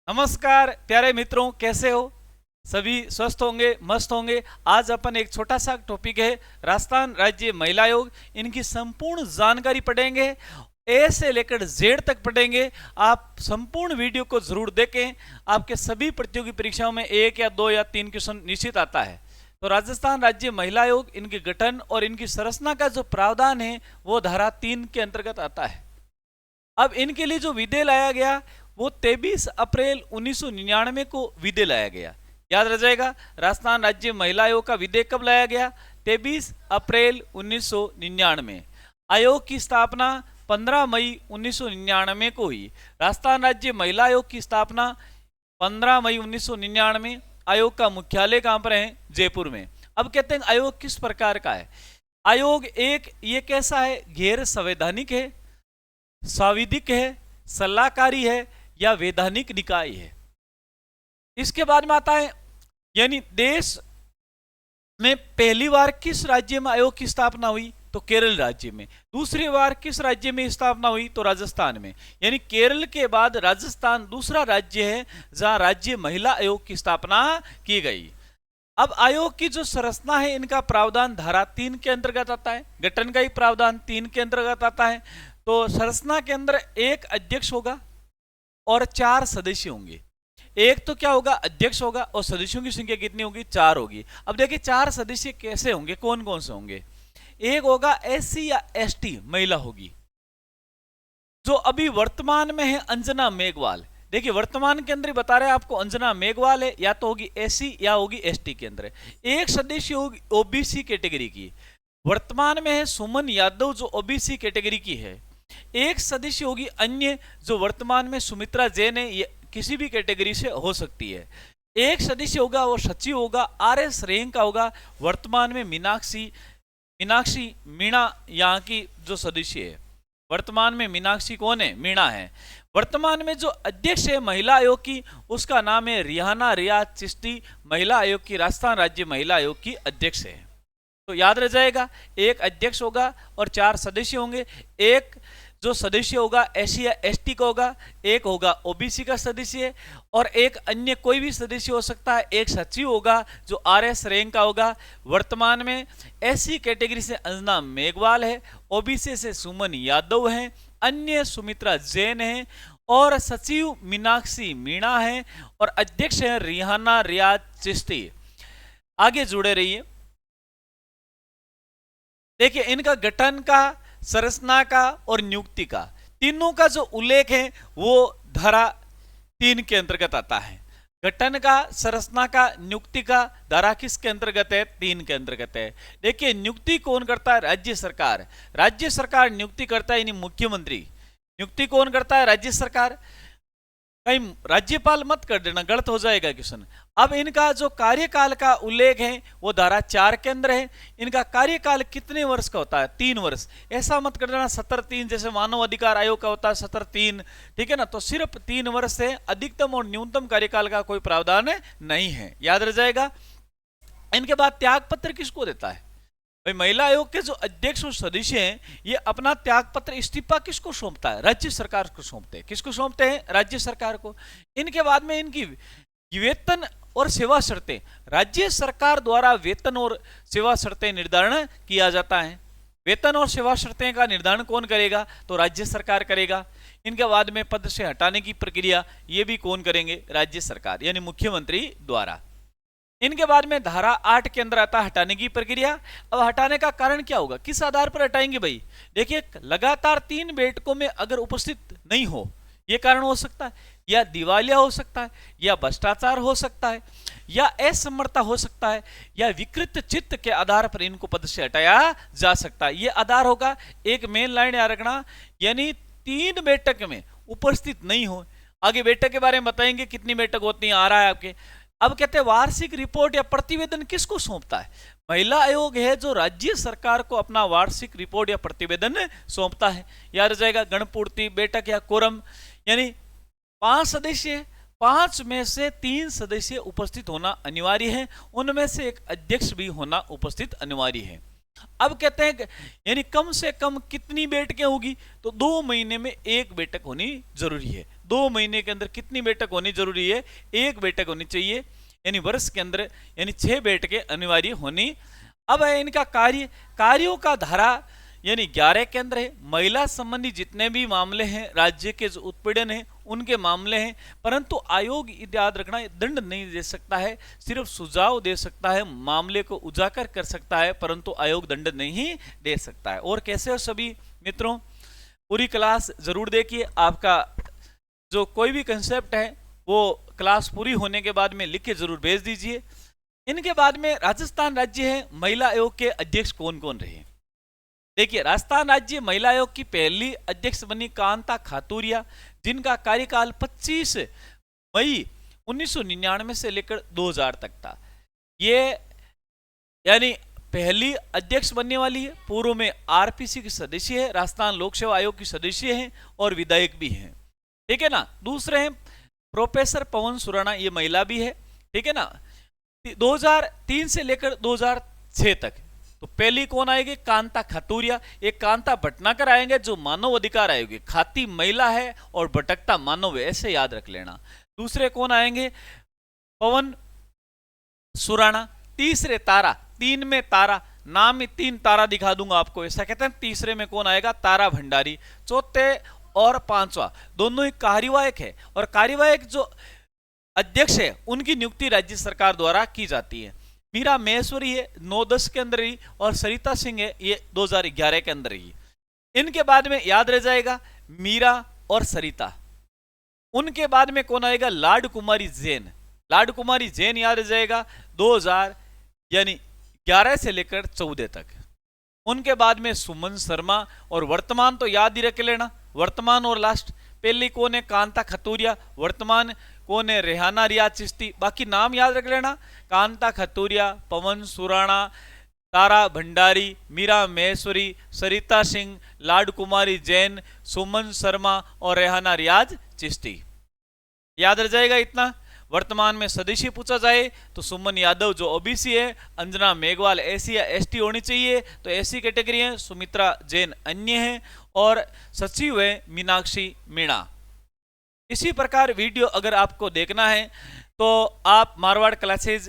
नमस्कार प्यारे मित्रों, कैसे हो? सभी स्वस्थ होंगे, मस्त होंगे। आज अपन एक छोटा सा टॉपिक है राजस्थान राज्य महिला आयोग, इनकी संपूर्ण जानकारी पढ़ेंगे। ए से लेकर जेड तक पढ़ेंगे। आप संपूर्ण वीडियो को जरूर देखें। आपके सभी प्रतियोगी परीक्षाओं में 1 या 2 या 3 क्वेश्चन निश्चित आता है। तो राजस्थान राज्य महिला आयोग, इनके गठन और इनकी संरचना का जो प्रावधान है वो धारा 3 के अंतर्गत आता है। अब इनके लिए जो विधेय लाया गया वो 23 अप्रैल 1999 को विधेय लाया गया। याद रह जाएगा, राजस्थान राज्य महिला आयोग का विधेय कब लाया गया? 23 अप्रैल 1999। आयोग की स्थापना 15 मई 1999 को हुई। राजस्थान राज्य महिला आयोग की स्थापना 15 मई 1999। आयोग का मुख्यालय कहां पर है? जयपुर में। अब कहते हैं आयोग किस प्रकार का है? आयोग एक ये कैसा है? गैर संवैधानिक है, सांविधिक है, सलाहकारी है या वैधानिक निकाय है। इसके बाद में आता है यानी देश में पहली बार किस राज्य में आयोग की स्थापना हुई? तो केरल राज्य में। दूसरी बार किस राज्य में स्थापना हुई? तो राजस्थान में। यानी केरल के बाद राजस्थान दूसरा राज्य है जहां राज्य महिला आयोग की स्थापना की गई। अब आयोग की जो संरचना है, इनका प्रावधान धारा 3 के अंतर्गत आता है। गठन का ही प्रावधान 3 के अंतर्गत आता है। तो संरचना के अंदर एक अध्यक्ष होगा और 4 सदस्य होंगे। एक तो क्या होगा? अध्यक्ष होगा और सदस्यों की संख्या कितनी होगी? 4 होगी। अब देखिए 4 सदस्य कैसे होंगे, कौन कौन से होंगे? एक होगा एससी या एसटी महिला होगी, जो अभी वर्तमान में है अंजना मेघवाल। देखिए वर्तमान के अंदर बता रहे हैं आपको, अंजना मेघवाल है, या तो होगी एससी या होगी एसटी के अंदर। एक सदस्य होगी ओबीसी कैटेगरी की, वर्तमान में है सुमन यादव जो ओबीसी कैटेगरी की है। एक सदस्य होगी अन्य, जो वर्तमान में सुमित्रा जैन है, ये किसी भी कैटेगरी से हो सकती है। एक सदस्य होगा वो सचिव होगा, आरएस रैंक का होगा, वर्तमान में मीनाक्षी मीणा यहाँ की जो सदस्य है। वर्तमान में मीनाक्षी कौन है? मीणा है। वर्तमान में जो अध्यक्ष है महिला आयोग की, उसका नाम है रिहाना रियाज चिश्ती, महिला आयोग की, राजस्थान राज्य महिला आयोग की अध्यक्ष है। तो याद रह जाएगा, एक अध्यक्ष होगा और 4 सदस्य होंगे। एक जो सदस्य होगा एससी या एसटी का होगा, एक होगा ओबीसी का सदस्य, और एक अन्य कोई भी सदस्य हो सकता है। एक सचिव होगा जो आरएस रैंक का होगा। वर्तमान में एससी कैटेगरी से अंजना मेघवाल है, ओबीसी से सुमन यादव है, अन्य सुमित्रा जैन है, और सचिव मीनाक्षी मीणा है, और अध्यक्ष है रिहाना रियाज चिश्ती। आगे जुड़े रहिए। देखिए इनका गठन का, संरचना का और नियुक्ति का, तीनों का जो उल्लेख है वो धारा 3 के अंतर्गत आता है। गठन का, संरचना का, नियुक्ति का धारा किसके अंतर्गत है? 3 के अंतर्गत है। देखिए नियुक्ति कौन करता है? राज्य सरकार। राज्य सरकार नियुक्ति करता है, यानी मुख्यमंत्री। नियुक्ति कौन करता है? राज्य सरकार। कहीं राज्यपाल मत कर देना, गलत हो जाएगा क्वेश्चन। अब इनका जो कार्यकाल का उल्लेख है वो धारा 4 के अंदर है। इनका कार्यकाल कितने वर्ष का होता है? 3 वर्ष। ऐसा मत कर देना 17-3 जैसे मानव अधिकार आयोग का होता है 17-3, ठीक है ना। तो सिर्फ 3 वर्ष से अधिकतम और न्यूनतम कार्यकाल का कोई प्रावधान नहीं है, याद रह जाएगा। इनके बाद त्यागपत्र किसको देता है? भाई महिला आयोग के जो अध्यक्ष और सदस्य हैं, ये अपना त्यागपत्र, इस्तीफा किसको सौंपता है? राज्य सरकार को सौंपते हैं। किसको सौंपते हैं? राज्य सरकार को। इनके बाद में इनकी वेतन और सेवा शर्तें, राज्य सरकार द्वारा वेतन और सेवा शर्तें निर्धारण किया जाता है। वेतन और सेवा शर्तें का निर्धारण कौन करेगा? तो राज्य सरकार करेगा। इनके बाद में पद से हटाने की प्रक्रिया, ये भी कौन करेंगे? राज्य सरकार, यानी मुख्यमंत्री द्वारा। इनके बाद में धारा 8 के अंदर आता है हटाने की प्रक्रिया। अब हटाने का कारण क्या होगा? किस आधार पर हटाएंगे भाई? देखिए लगातार 3 बैठकों में अगर उपस्थित नहीं हो, यह कारण हो सकता है, या दिवालिया हो सकता है, या भ्रष्टाचार हो सकता है, या असमर्थता हो सकता है, या विकृत चित्त के आधार पर इनको पद से हटाया जा सकता है। यह आधार होगा। एक मेन लाइन याद रखना, यानी 3 बैठक में उपस्थित नहीं हो। आगे बैठक के बारे में बताएंगे कितनी बैठक होती है, आ रहा है आपके। अब कहते हैं वार्षिक रिपोर्ट या प्रतिवेदन किसको सौंपता है? महिला आयोग है जो राज्य सरकार को अपना वार्षिक रिपोर्ट या प्रतिवेदन सौंपता है। याद जाएगा, गणपूर्ति, बैठक या कोरम, यानी 5 सदस्य, 5 में से 3 सदस्य उपस्थित होना अनिवार्य है। उनमें से एक अध्यक्ष भी होना उपस्थित अनिवार्य है। अब कहते हैं यानी कम से कम कितनी बैठकें होगी, तो 2 महीने में 1 बैठक होनी जरूरी है। 2 महीने के अंदर कितनी बैठक होनी जरूरी है, 1 बैठक होनी चाहिए, यानी वर्ष के अंदर यानी 6 बैठकें अनिवार्य होनी। अब है इनका कार्यों का धारा यानी 11 केंद्र है। महिला संबंधी जितने भी मामले हैं, राज्य के जो उत्पीड़न है उनके मामले हैं, परंतु आयोग याद रखना दंड नहीं दे सकता है, सिर्फ सुझाव दे सकता है, मामले को उजागर कर सकता है, परंतु आयोग दंड नहीं दे सकता है। और कैसे हो सभी मित्रों, पूरी क्लास जरूर देखिए। आपका जो कोई भी कंसेप्ट है वो क्लास पूरी होने के बाद में लिख के जरूर भेज दीजिए। इनके बाद में राजस्थान राज्य है महिला आयोग के अध्यक्ष कौन कौन रहे। देखिए, राजस्थान राज्य महिला आयोग की पहली अध्यक्ष बनी कांता खातूरिया, जिनका कार्यकाल 25 मई 1999 से लेकर 2000 तक था। ये यानी पहली अध्यक्ष बनने वाली है। पूर्व में आरपीसी की सदस्य है, राजस्थान लोक सेवा आयोग की सदस्य है और विधायक भी हैं, ठीक है ना। दूसरे हैं प्रोफेसर पवन सुराणा, ये महिला भी है, ठीक है ना। 2003 से लेकर 2006 तक तो पहली कौन आएगी, कांता खातूरिया। एक कांता भटनागर आएंगे जो मानव अधिकार आएगी, खाती महिला है और भटकता मानव है, ऐसे याद रख लेना। दूसरे कौन आएंगे, पवन सुराणा। तीसरे तारा, 3 में तारा, नाम में 3 तारा दिखा दूंगा आपको, ऐसा कहते हैं। तीसरे में कौन आएगा, तारा भंडारी। चौथे और 5वां दोनों ही कार्यवाहक है, और कार्यवाहक जो अध्यक्ष है उनकी नियुक्ति राज्य सरकार द्वारा की जाती है। मीरा महेश्वरी है 9-10 के अंदर ही, और सरिता सिंह है ये 2011 के अंदर ही। इनके बाद में याद रह जाएगा मीरा और सरिता। उनके बाद में कौन आएगा, लाड कुमारी जैन। लाड कुमारी जैन याद रह जाएगा 2000 यानी 11 से लेकर 14 तक। उनके बाद में सुमन शर्मा, और वर्तमान तो याद ही रख लेना, वर्तमान और लास्ट। पहली कौन है, कांता खतूरिया। वर्तमान कौन है, रेहाना रियाज चिश्ती। बाकी नाम याद रख लेना, कांता खतूरिया, पवन सुराणा, तारा भंडारी, मीरा महेश्वरी, सरिता सिंह, लाड कुमारी जैन, सुमन शर्मा और रेहाना रियाज चिश्ती। याद रह जाएगा इतना। वर्तमान में सदस्य पूछा जाए तो सुमन यादव जो ओबीसी है, अंजना मेघवाल एसी या एसटी होनी चाहिए तो एसी कैटेगरी है, सुमित्रा जैन अन्य है, और सचिव है मीनाक्षी मीणा। इसी प्रकार वीडियो अगर आपको देखना है तो आप मारवाड़ क्लासेज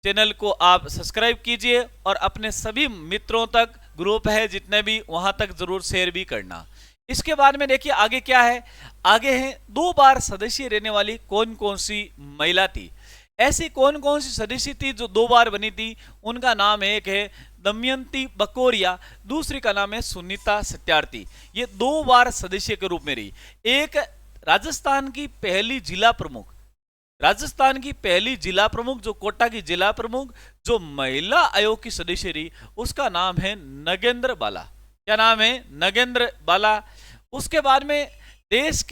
चैनल को आप सब्सक्राइब कीजिए, और अपने सभी मित्रों तक, ग्रुप है जितने भी, वहां तक जरूर शेयर भी करना। इसके बाद में देखिए आगे क्या है, आगे है 2 बार सदस्य रहने वाली कौन कौन सी महिला थी। ऐसी कौन कौन सी सदस्य थी जो 2 बार बनी थी, उनका नाम एक है दमयंती बकोरिया, दूसरी का नाम है सुनीता सत्यार्थी। ये 2 बार सदस्य के रूप में रही। एक राजस्थान की पहली जिला प्रमुख, राजस्थान की पहली जिला प्रमुख जो कोटा की जिला प्रमुख जो महिला आयोग की सदस्य रही, उसका नाम है नगेंद्र बाला। क्या नाम है, नगेंद्र बाला। उसके बाद में देश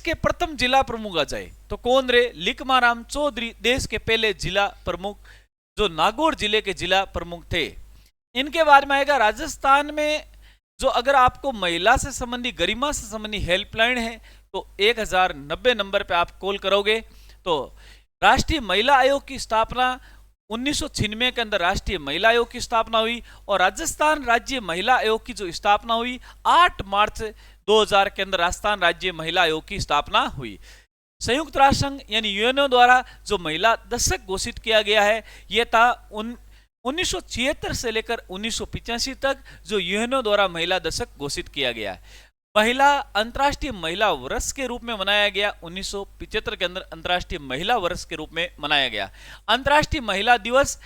के प्रथम जिला प्रमुख आ जाए तो कौन रे, लिकमाराम चौधरी, देश के पहले जिला प्रमुख जो नागौर जिले के जिला प्रमुख थे। इनके बाद में आएगा राजस्थान में जो अगर आपको महिला से संबंधी, गरिमा से संबंधी हेल्पलाइन है तो 1090 नंबर पे आप कॉल करोगे तो राष्ट्रीय महिला आयोग की स्थापना 1996 के अंदर राष्ट्रीय महिला आयोग की स्थापना हुई, और राजस्थान राज्य महिला आयोग की जो स्थापना हुई 8 मार्च 2000 के अंदर राजस्थान राज्य महिला आयोग की स्थापना हुई। संयुक्त राष्ट्र संघ यानी यूएनओ द्वारा जो महिला दशक घोषित किया गया है, यह था 1976 से लेकर 1985 तक जो यूएनओ द्वारा महिला दशक घोषित किया गया है। महिला अंतर्राष्ट्रीय महिला वर्ष के रूप में मनाया गया 1975 के अंदर अंतर्राष्ट्रीय महिला वर्ष के रूप में मनाया गया। अंतर्राष्ट्रीय महिला दिवस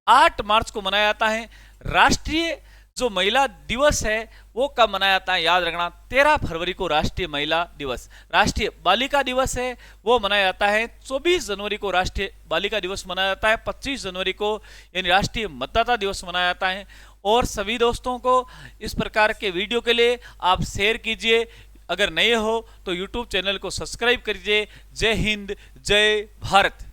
8 मार्च को मनाया जाता है। राष्ट्रीय जो महिला दिवस है वो कब मनाया जाता है, याद रखना 13 फरवरी को राष्ट्रीय महिला दिवस। राष्ट्रीय बालिका दिवस है वो मनाया जाता है 24 जनवरी को राष्ट्रीय बालिका दिवस मनाया जाता है। 25 जनवरी को यानी राष्ट्रीय मतदाता दिवस मनाया जाता है। और सभी दोस्तों को इस प्रकार के वीडियो के लिए आप शेयर कीजिए, अगर नए हो तो यूट्यूब चैनल को सब्सक्राइब कीजिए। जय हिंद, जय भारत।